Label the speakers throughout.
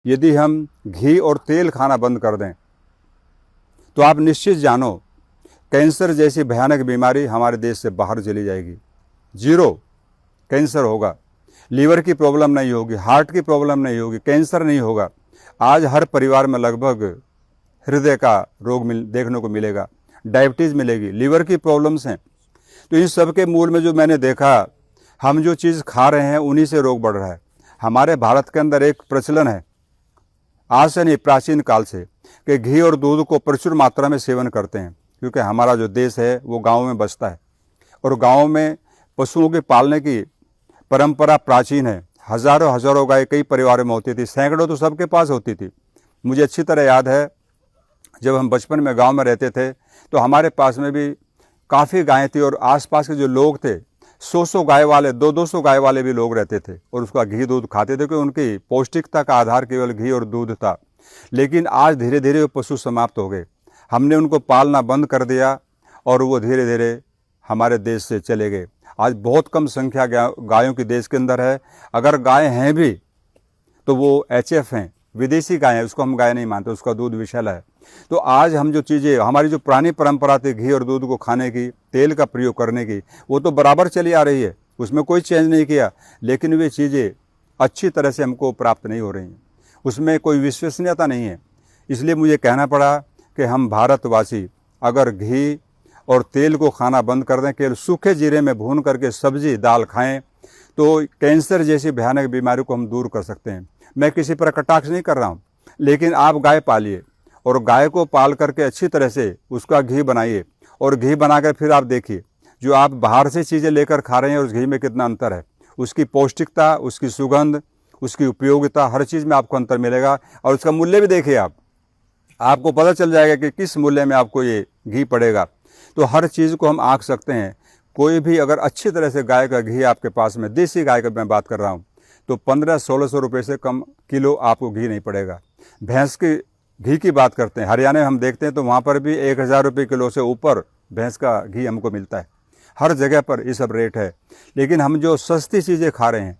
Speaker 1: यदि हम घी और तेल खाना बंद कर दें तो आप निश्चित जानो कैंसर जैसी भयानक बीमारी हमारे देश से बाहर चली जाएगी। जीरो कैंसर होगा, लीवर की प्रॉब्लम नहीं होगी, हार्ट की प्रॉब्लम नहीं होगी, कैंसर नहीं होगा। आज हर परिवार में लगभग हृदय का रोग देखने को मिलेगा, डायबिटीज़ मिलेगी, लीवर की प्रॉब्लम्स हैं। तो इन सब के मूल में जो मैंने देखा, हम जो चीज़ खा रहे हैं उन्हीं से रोग बढ़ रहा है। हमारे भारत के अंदर एक प्रचलन है, आज से नहीं प्राचीन काल से, कि घी और दूध को प्रचुर मात्रा में सेवन करते हैं, क्योंकि हमारा जो देश है वो गाँव में बसता है और गाँव में पशुओं के पालने की परंपरा प्राचीन है। हजारों हजारों गाय कई परिवारों में होती थी, सैकड़ों तो सबके पास होती थी। मुझे अच्छी तरह याद है, जब हम बचपन में गांव में रहते थे तो हमारे पास में भी काफ़ी गायें थी और आसपास के जो लोग थे 100-100 गाय वाले, 200-200 गाय वाले भी लोग रहते थे और उसका घी दूध खाते थे, क्योंकि उनकी पौष्टिकता का आधार केवल घी और दूध था। लेकिन आज धीरे धीरे वो पशु समाप्त हो गए, हमने उनको पालना बंद कर दिया और वो धीरे धीरे हमारे देश से चले गए। आज बहुत कम संख्या गायों की देश के अंदर है। अगर गाय हैं भी तो वो HF हैं, विदेशी गाय हैं, उसको हम गाय नहीं मानते, उसका दूध विषैला है। तो आज हम जो चीज़ें, हमारी जो पुरानी परंपरा थी घी और दूध को खाने की, तेल का प्रयोग करने की, वो तो बराबर चली आ रही है, उसमें कोई चेंज नहीं किया। लेकिन वे चीज़ें अच्छी तरह से हमको प्राप्त नहीं हो रही हैं, उसमें कोई विश्वसनीयता नहीं है। इसलिए मुझे कहना पड़ा कि हम भारतवासी अगर घी और तेल को खाना बंद कर दें, केवल सूखे जीरे में भून करके सब्जी दाल खाएं, तो कैंसर जैसी भयानक बीमारी को हम दूर कर सकते हैं। मैं किसी पर कटाक्ष नहीं कर रहा हूँ, लेकिन आप गाय पालिए और गाय को पाल करके अच्छी तरह से उसका घी बनाइए और घी बनाकर फिर आप देखिए जो आप बाहर से चीज़ें लेकर खा रहे हैं और उस घी में कितना अंतर है। उसकी पौष्टिकता, उसकी सुगंध, उसकी उपयोगिता, हर चीज़ में आपको अंतर मिलेगा। और उसका मूल्य भी देखिए, आपको पता चल जाएगा कि किस मूल्य में आपको ये घी पड़ेगा। तो हर चीज़ को हम आंक सकते हैं। कोई भी अगर अच्छी तरह से गाय का घी आपके पास में, देसी गाय का मैं बात कर रहा हूँ, तो 1500-1600 रुपये से कम किलो आपको घी नहीं पड़ेगा। भैंस के घी की बात करते हैं, हरियाणा में हम देखते हैं तो वहाँ पर भी 1000 रुपये किलो से ऊपर भैंस का घी हमको मिलता है। हर जगह पर ये सब रेट है। लेकिन हम जो सस्ती चीज़ें खा रहे हैं,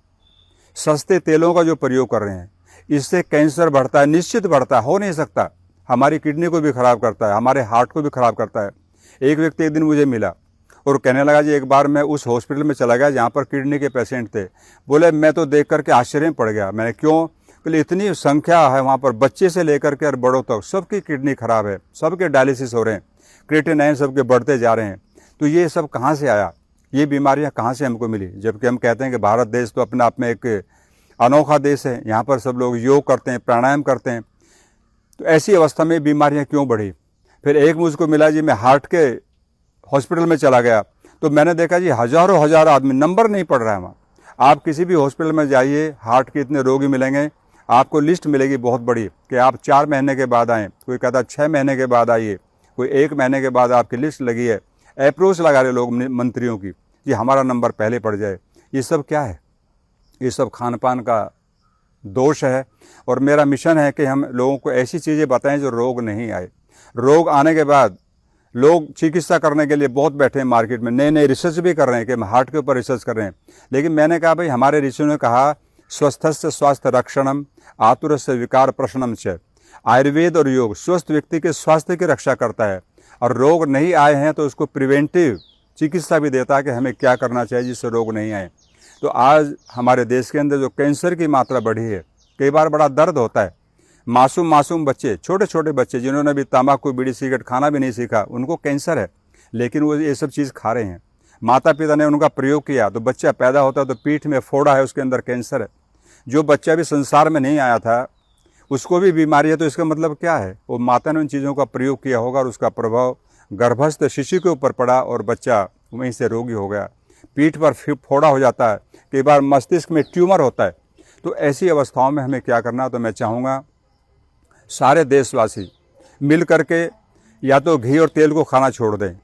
Speaker 1: सस्ते तेलों का जो प्रयोग कर रहे हैं, इससे कैंसर बढ़ता है, निश्चित बढ़ता है, हो नहीं सकता। हमारी किडनी को भी ख़राब करता है, हमारे हार्ट को भी ख़राब करता है। एक व्यक्ति एक दिन मुझे मिला और कहने लगा जी, एक बार मैं उस हॉस्पिटल में चला गया जहाँ पर किडनी के पेशेंट थे। बोले मैं तो देख करके आश्चर्य में पड़ गया। मैंने क्यों? बोले इतनी संख्या है वहाँ पर, बच्चे से लेकर के और बड़ों तक सबकी किडनी खराब है, सबके डायलिसिस हो रहे हैं, क्रिएटिनिन सबके बढ़ते जा रहे हैं। तो ये सब कहाँ से आया? ये बीमारियाँ कहाँ से हमको मिली? जबकि हम कहते हैं कि भारत देश तो अपने आप में एक अनोखा देश है, यहाँ पर सब लोग योग करते हैं, प्राणायाम करते हैं। तो ऐसी अवस्था में बीमारियाँ क्यों बढ़ी? फिर एक मुझको मिला जी, मैं हार्ट के हॉस्पिटल में चला गया तो मैंने देखा जी हजारों हजार आदमी, नंबर नहीं पड़ रहा है वहाँ। आप किसी भी हॉस्पिटल में जाइए, हार्ट के इतने रोगी मिलेंगे, आपको लिस्ट मिलेगी बहुत बड़ी कि आप 4 महीने के बाद आएँ, कोई कहता 6 महीने के बाद आइए, कोई 1 महीने के बाद आपकी लिस्ट लगी है। अप्रोच लगा रहे लोग मंत्रियों की कि हमारा नंबर पहले पड़ जाए। ये सब क्या है? ये सब खान पान का दोष है। और मेरा मिशन है कि हम लोगों को ऐसी चीज़ें बताएं जो रोग नहीं आए। रोग आने के बाद लोग चिकित्सा करने के लिए बहुत बैठे हैं मार्केट में, नए नए रिसर्च भी कर रहे हैं कि हम हार्ट के ऊपर रिसर्च कर रहे हैं। लेकिन मैंने कहा भाई, हमारे ऋषियों ने कहा स्वस्थस्य स्वास्थ्य रक्षणम आतुरस्य विकार प्रशनम च। आयुर्वेद और योग स्वस्थ व्यक्ति के स्वास्थ्य की रक्षा करता है और रोग नहीं आए हैं तो उसको प्रिवेंटिव चिकित्सा भी देता है कि हमें क्या करना चाहिए जिससे रोग नहीं आए। तो आज हमारे देश के अंदर जो कैंसर की मात्रा बढ़ी है, कई बार बड़ा दर्द होता है। मासूम बच्चे, छोटे छोटे बच्चे जिन्होंने भी तंबाकू बीड़ी सिगरेट खाना भी नहीं सीखा, उनको कैंसर है, लेकिन वो ये सब चीज़ खा रहे हैं। माता पिता ने उनका प्रयोग किया तो बच्चा पैदा होता है तो पीठ में फोड़ा है, उसके अंदर कैंसर है। जो बच्चा भी संसार में नहीं आया था उसको भी बीमारी है, तो इसका मतलब क्या है? वो माता ने उन चीज़ों का प्रयोग किया होगा और उसका प्रभाव गर्भस्थ शिशु के ऊपर पड़ा और बच्चा वहीं से रोगी हो गया। पीठ पर फोड़ा हो जाता है, कई बार मस्तिष्क में ट्यूमर होता है। तो ऐसी अवस्थाओं में हमें क्या करना? तो मैं चाहूँगा सारे देशवासी मिल करके या तो घी और तेल को खाना छोड़ दें,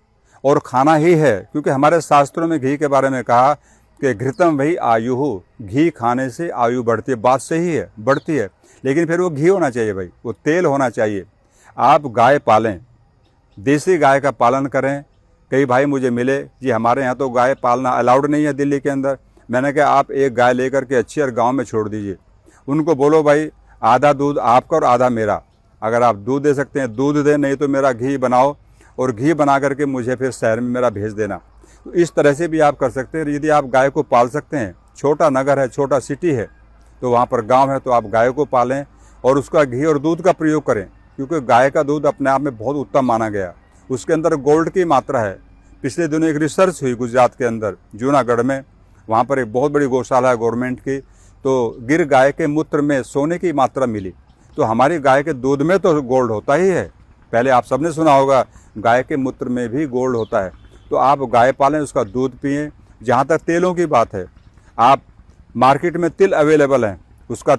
Speaker 1: और खाना ही है, क्योंकि हमारे शास्त्रों में घी के बारे में कहा कि घृतम वही आयु, घी खाने से आयु बढ़ती है। बात सही है, बढ़ती है, लेकिन फिर वो घी होना चाहिए भाई, वो तेल होना चाहिए। आप गाय पालें, देसी गाय का पालन करें। कई भाई मुझे मिले जी, हमारे यहाँ तो गाय पालना अलाउड नहीं है दिल्ली के अंदर। मैंने कहा आप एक गाय लेकर के अच्छी और गाँव में छोड़ दीजिए। उनको बोलो भाई आधा दूध आपका और आधा मेरा। अगर आप दूध दे सकते हैं दूध दें, नहीं तो मेरा घी बनाओ और घी बना करके मुझे फिर शहर में मेरा भेज देना। तो इस तरह से भी आप कर सकते हैं। यदि आप गाय को पाल सकते हैं, छोटा नगर है, छोटा सिटी है, तो वहाँ पर गांव है, तो आप गाय को पालें और उसका घी और दूध का प्रयोग करें, क्योंकि गाय का दूध अपने आप में बहुत उत्तम माना गया। उसके अंदर गोल्ड की मात्रा है। पिछले दिनों एक रिसर्च हुई गुजरात के अंदर, जूनागढ़ में, वहाँ पर एक बहुत बड़ी गौशाला है गवर्नमेंट की, तो गिर गाय के मूत्र में सोने की मात्रा मिली। तो हमारी गाय के दूध में तो गोल्ड होता ही है। पहले आप सबने सुना होगा गाय के मूत्र में भी गोल्ड होता है। तो आप गाय पालें, उसका दूध पिएं। जहाँ तक तेलों की बात है, आप मार्केट में तिल अवेलेबल हैं, उसका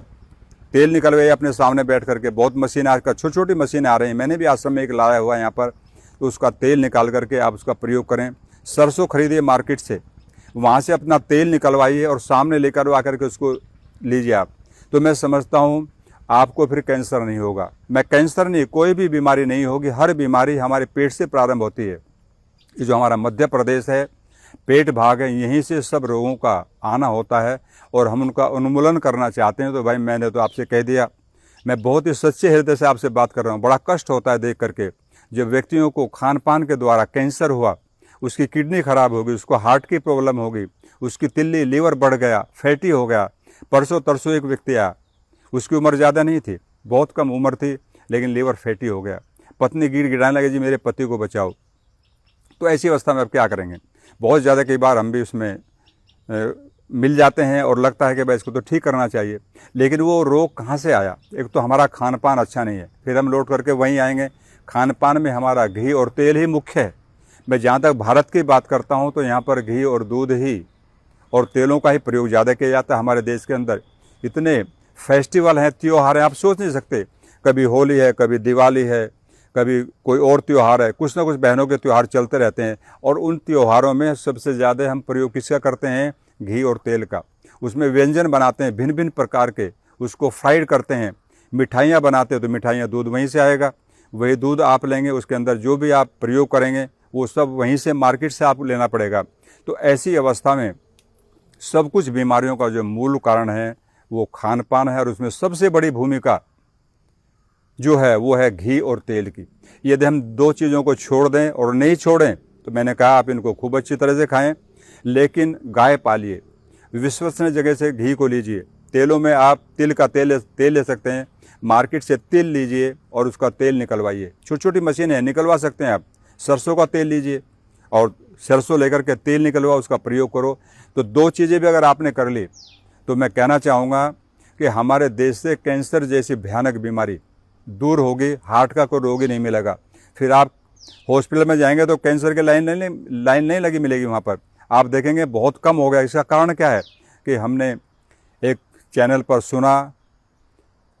Speaker 1: तेल निकलवाइए अपने सामने बैठ करके। बहुत मशीन आजकल छोटी छोटी मशीनें आ रही हैं, मैंने भी आश्रम में एक लाया हुआ है यहाँ पर। तो उसका तेल निकाल करके आप उसका प्रयोग करें। सरसों खरीदिए मार्केट से, वहाँ से अपना तेल निकलवाइए और सामने लेकर आ करके उसको लीजिए आप। तो मैं समझता हूँ आपको फिर कैंसर नहीं होगा। मैं कैंसर नहीं, कोई भी बीमारी नहीं होगी। हर बीमारी हमारे पेट से प्रारंभ होती है। ये जो हमारा मध्य प्रदेश है, पेट भाग है, यहीं से सब रोगों का आना होता है और हम उनका उन्मूलन करना चाहते हैं। तो भाई मैंने तो आपसे कह दिया, मैं बहुत ही सच्चे हृदय से आपसे बात कर रहा हूँ। बड़ा कष्ट होता है देख करके जब व्यक्तियों को खान पान के द्वारा कैंसर हुआ, उसकी किडनी खराब होगी, उसको हार्ट की प्रॉब्लम होगी, उसकी तिल्ली लीवर बढ़ गया, फैटी हो गया। परसों तरसों एक व्यक्ति आया, उसकी उम्र ज़्यादा नहीं थी, बहुत कम उम्र थी, लेकिन लीवर फैटी हो गया। पत्नी गिड़गिड़ाने लगी, जी मेरे पति को बचाओ। तो ऐसी अवस्था में अब क्या करेंगे? बहुत ज़्यादा कई बार हम भी उसमें मिल जाते हैं और लगता है कि भाई इसको तो ठीक करना चाहिए, लेकिन वो रोग कहाँ से आया? एक तो हमारा खान पान अच्छा नहीं है, फिर हम लौट करके वहीं आएंगे। खान पान में हमारा घी और तेल ही मुख्य है। मैं जहाँ तक भारत की बात करता हूँ तो यहाँ पर घी और दूध ही और तेलों का ही प्रयोग ज़्यादा किया जाता है। हमारे देश के अंदर इतने फेस्टिवल हैं, त्यौहार हैं, आप सोच नहीं सकते। कभी होली है, कभी दिवाली है, कभी कोई और त्यौहार है, कुछ ना कुछ बहनों के त्यौहार चलते रहते हैं। और उन त्योहारों में सबसे ज़्यादा हम प्रयोग किसका करते हैं? घी और तेल का। उसमें व्यंजन बनाते हैं भिन्न भिन्न प्रकार के, उसको फ्राइड करते हैं। मिठाइयाँ बनाते हैं तो मिठाइयाँ, दूध वहीं से आएगा, वही दूध आप लेंगे, उसके अंदर जो भी आप प्रयोग करेंगे वो सब वहीं से मार्केट से आपको लेना पड़ेगा। तो ऐसी अवस्था में सब कुछ बीमारियों का जो मूल कारण है वो खान पान है, और उसमें सबसे बड़ी भूमिका जो है वो है घी और तेल की। यदि हम दो चीज़ों को छोड़ दें और नहीं छोड़ें तो मैंने कहा आप इनको खूब अच्छी तरह से खाएं, लेकिन गाय पालिए, विश्वसनीय जगह से घी को लीजिए। तेलों में आप तिल का तेल ले सकते हैं, मार्केट से तिल लीजिए और उसका तेल निकलवाइए। छोटी छोटी मशीन है, निकलवा सकते हैं आप। सरसों का तेल लीजिए और सरसों लेकर के तेल निकलवा, उसका प्रयोग करो। तो दो चीज़ें भी अगर आपने कर ली तो मैं कहना चाहूँगा कि हमारे देश से कैंसर जैसी भयानक बीमारी दूर होगी। हार्ट का कोई रोग ही नहीं मिलेगा। फिर आप हॉस्पिटल में जाएंगे तो कैंसर की लाइन नहीं लगी मिलेगी वहाँ पर, आप देखेंगे बहुत कम हो गया। इसका कारण क्या है कि हमने एक चैनल पर सुना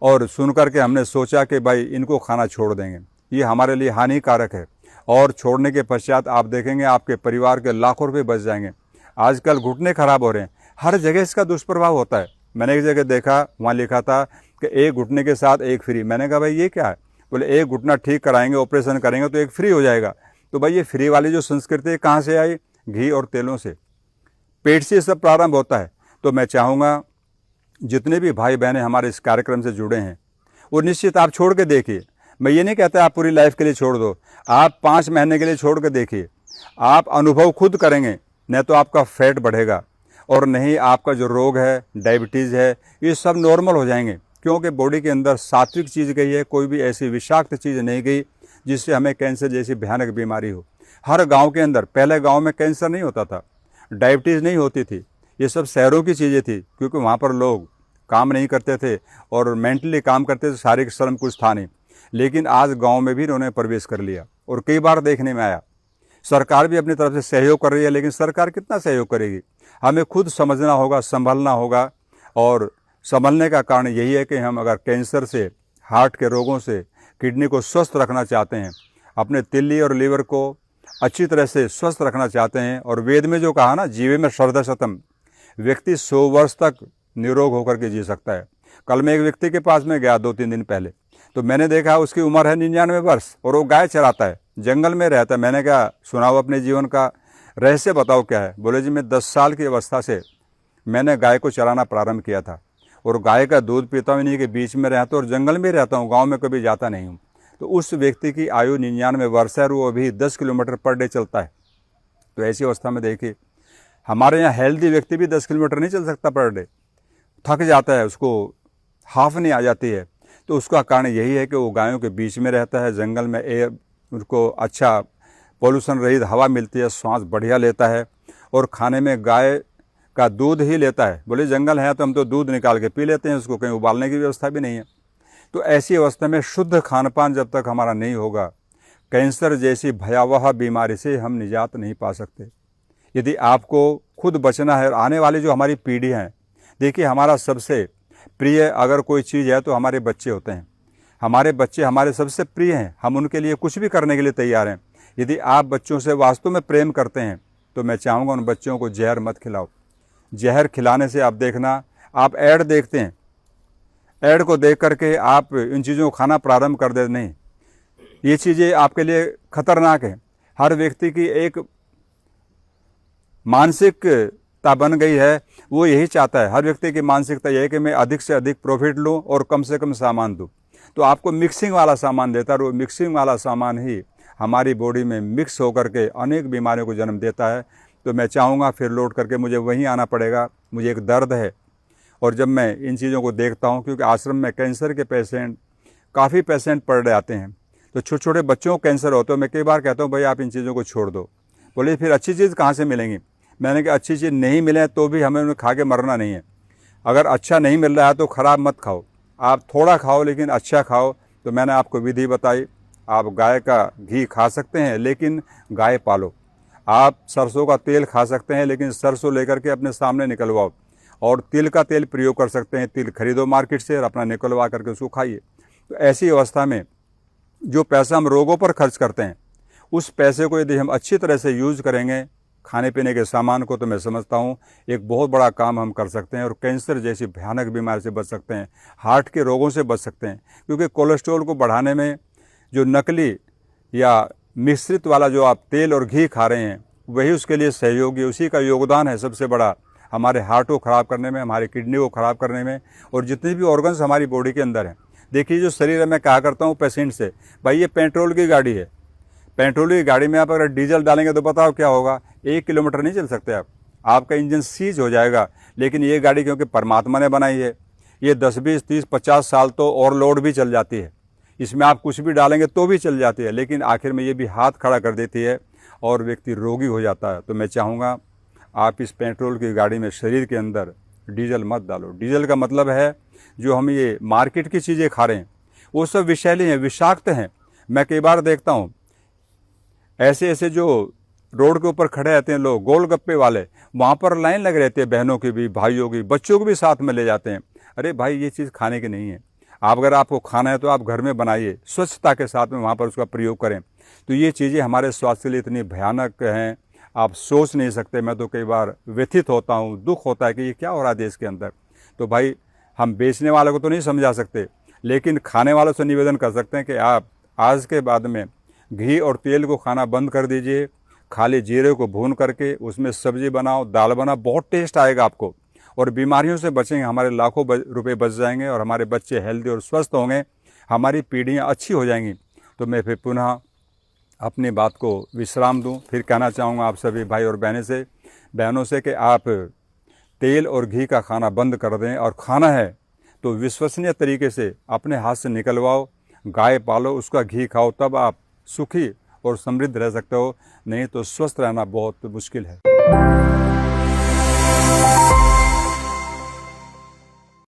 Speaker 1: और सुन करके हमने सोचा कि भाई इनको खाना छोड़ देंगे, ये हमारे लिए हानिकारक है। और छोड़ने के पश्चात आप देखेंगे आपके परिवार के लाखों रुपये बच जाएंगे। आजकल घुटने खराब हो रहे हैं, हर जगह इसका दुष्प्रभाव होता है। मैंने एक जगह देखा, वहाँ लिखा था कि एक घुटने के साथ एक फ्री। मैंने कहा भाई ये क्या है? बोले एक घुटना ठीक कराएंगे, ऑपरेशन करेंगे तो एक फ्री हो जाएगा। तो भाई ये फ्री वाली जो संस्कृति है कहाँ से आई? घी और तेलों से, पेट से सब प्रारंभ होता है। तो मैं चाहूँगा जितने भी भाई बहनें हमारे इस कार्यक्रम से जुड़े हैं वो निश्चित आप छोड़ के देखिए। मैं ये नहीं कहता आप पूरी लाइफ के लिए छोड़ दो, आप 5 महीने के लिए छोड़ के देखिए। आप अनुभव खुद करेंगे, नहीं तो आपका फैट बढ़ेगा और नहीं आपका जो रोग है, डायबिटीज़ है, ये सब नॉर्मल हो जाएंगे। क्योंकि बॉडी के अंदर सात्विक चीज़ गई है, कोई भी ऐसी विषाक्त चीज़ नहीं गई जिससे हमें कैंसर जैसी भयानक बीमारी हो। हर गांव के अंदर, पहले गांव में कैंसर नहीं होता था, डायबिटीज़ नहीं होती थी, ये सब शहरों की चीज़ें थी, क्योंकि वहाँ पर लोग काम नहीं करते थे और मेंटली काम करते थे, शारीरिक श्रम कुछ था नहीं। लेकिन आज गांव में भी इन्होंने प्रवेश कर लिया और कई बार देखने में आया। सरकार भी अपनी तरफ से सहयोग कर रही है, लेकिन सरकार कितना सहयोग करेगी? हमें खुद समझना होगा, संभलना होगा। और संभलने का कारण यही है कि हम अगर कैंसर से, हार्ट के रोगों से, किडनी को स्वस्थ रखना चाहते हैं, अपने तिल्ली और लीवर को अच्छी तरह से स्वस्थ रखना चाहते हैं, और वेद में जो कहा ना, जीवे में शरद शतम, व्यक्ति 100 वर्ष तक निरोग होकर के जी सकता है। कल मैं एक व्यक्ति के पास में गया 2-3 दिन पहले, तो मैंने देखा उसकी उम्र है 99 वर्ष और वो गाय चराता है, जंगल में रहता है। मैंने कहा सुनाओ अपने जीवन का रहस्य बताओ क्या है? बोले जी मैं 10 साल की अवस्था से मैंने गाय को चराना प्रारंभ किया था और गाय का दूध पीता हूँ, नहीं कि बीच में रहता हूँ और जंगल में रहता हूँ, गाँव में कभी जाता नहीं हूँ, तो उस व्यक्ति की आयु 99 वर्ष है और वो अभी 10 किलोमीटर पर डे चलता है। तो ऐसी अवस्था में देखिए, हमारे यहाँ हेल्दी व्यक्ति भी 10 किलोमीटर नहीं चल सकता पर डे, थक जाता है, उसको हाफ नहीं आ जाती है। तो उसका कारण यही है कि वो गायों के बीच में रहता है, जंगल में एयर उनको अच्छा पोल्यूशन रहित हवा मिलती है, सांस बढ़िया लेता है और खाने में गाय का दूध ही लेता है। बोले जंगल है तो हम तो दूध निकाल के पी लेते हैं, उसको कहीं उबालने की व्यवस्था भी नहीं है। तो ऐसी अवस्था में शुद्ध खान पान जब तक हमारा नहीं होगा, कैंसर जैसी भयावह बीमारी से हम निजात नहीं पा सकते। यदि आपको खुद बचना है और आने वाली जो हमारी पीढ़ी है, देखिए हमारा सबसे प्रिय अगर कोई चीज़ है तो हमारे बच्चे होते हैं। हमारे बच्चे हमारे सबसे प्रिय हैं, हम उनके लिए कुछ भी करने के लिए तैयार हैं। यदि आप बच्चों से वास्तव में प्रेम करते हैं तो मैं चाहूँगा उन बच्चों को जहर मत खिलाओ। जहर खिलाने से आप देखना, आप ऐड देखते हैं, ऐड को देख करके आप इन चीज़ों को खाना प्रारंभ कर दे, नहीं, ये चीज़ें आपके लिए खतरनाक है। हर व्यक्ति की एक मानसिकता बन गई है, वो यही चाहता है, हर व्यक्ति की मानसिकता यह है कि मैं अधिक से अधिक प्रॉफिट लूँ और कम से कम सामान दूँ। तो आपको मिक्सिंग वाला सामान देता है और वो मिक्सिंग वाला सामान ही हमारी बॉडी में मिक्स होकर के अनेक बीमारियों को जन्म देता है। तो मैं चाहूँगा फिर लौट करके मुझे वहीं आना पड़ेगा, मुझे एक दर्द है। और जब मैं इन चीज़ों को देखता हूँ, क्योंकि आश्रम में कैंसर के पेशेंट काफ़ी पेशेंट पड़ आते हैं, तो छोटे छोटे बच्चों को कैंसर होता है, मैं कई बार कहता हूँ भाई आप इन चीज़ों को छोड़ दो। बोले फिर अच्छी चीज़ कहाँ से मिलेंगी? मैंने कहा अच्छी चीज़ नहीं मिले तो भी हमें उन्हें खा के मरना नहीं है। अगर अच्छा नहीं मिल रहा है तो ख़राब मत खाओ, आप थोड़ा खाओ लेकिन अच्छा खाओ। तो मैंने आपको विधि बताई, आप गाय का घी खा सकते हैं लेकिन गाय पालो। आप सरसों का तेल खा सकते हैं लेकिन सरसों लेकर के अपने सामने निकलवाओ। और तिल का तेल प्रयोग कर सकते हैं, तिल खरीदो मार्केट से और अपना निकलवा करके उसको खाइए। तो ऐसी अवस्था में जो पैसा हम रोगों पर खर्च करते हैं, उस पैसे को यदि हम अच्छी तरह से यूज़ करेंगे खाने पीने के सामान को, तो मैं समझता हूँ एक बहुत बड़ा काम हम कर सकते हैं और कैंसर जैसी भयानक बीमारी से बच सकते हैं, हार्ट के रोगों से बच सकते हैं। क्योंकि कोलेस्ट्रॉल को बढ़ाने में जो नकली या मिश्रित वाला जो आप तेल और घी खा रहे हैं, वही उसके लिए सहयोगी, उसी का योगदान है सबसे बड़ा हमारे हार्ट को ख़राब करने में, हमारी किडनी को ख़राब करने में और जितने भी ऑर्गन्स हमारी बॉडी के अंदर हैं। देखिए जो शरीर है, मैं कहा करता हूँ पेशेंट से, भाई ये पेट्रोल की गाड़ी है, पेट्रोल की गाड़ी में आप अगर डीजल डालेंगे तो बताओ क्या होगा, 1 किलोमीटर नहीं चल सकते आप, आपका इंजन सीज हो जाएगा। लेकिन ये गाड़ी क्योंकि परमात्मा ने बनाई है, ये 10, 20, 30, 50 साल तो और लोड भी चल जाती है, इसमें आप कुछ भी डालेंगे तो भी चल जाती है, लेकिन आखिर में ये भी हाथ खड़ा कर देती है और व्यक्ति रोगी हो जाता है। तो मैं चाहूँगा आप इस पेट्रोल की गाड़ी में शरीर के अंदर डीजल मत डालो। डीजल का मतलब है जो हम ये मार्केट की चीज़ें खा रहे हैं वो सब विषैली हैं, विषाक्त हैं। मैं कई बार देखता हूँ ऐसे ऐसे जो रोड के ऊपर खड़े रहते हैं लोग, गोलगप्पे वाले, वहाँ पर लाइन लगे रहती है, बहनों की भी, भाइयों की, बच्चों को भी साथ में ले जाते हैं। अरे भाई ये चीज़ खाने की नहीं है, आप अगर आपको खाना है तो आप घर में बनाइए, स्वच्छता के साथ में वहाँ पर उसका प्रयोग करें। तो ये चीज़ें हमारे स्वास्थ्य के लिए इतनी भयानक हैं, आप सोच नहीं सकते। मैं तो कई बार व्यथित होता हूँ, दुख होता है कि ये क्या हो रहा है देश के अंदर। तो भाई हम बेचने वालों को तो नहीं समझा सकते, लेकिन खाने वालों से निवेदन कर सकते हैं कि आप आज के बाद में घी और तेल को खाना बंद कर दीजिए, खाली जीरे को भून करके उसमें सब्जी बनाओ, दाल बनाओ, बहुत टेस्ट आएगा आपको और बीमारियों से बचेंगे, हमारे लाखों रुपए बच जाएंगे और हमारे बच्चे हेल्दी और स्वस्थ होंगे, हमारी पीढ़ियाँ अच्छी हो जाएंगी। तो मैं फिर पुनः अपनी बात को विश्राम दूं। फिर कहना चाहूँगा आप सभी भाई और बहनों से कि आप तेल और घी का खाना बंद कर दें और खाना है तो विश्वसनीय तरीके से अपने हाथ से निकलवाओ, गाय पालो, उसका घी खाओ, तब आप सुखी और समृद्ध रह सकते हो, नहीं तो स्वस्थ रहना बहुत मुश्किल है।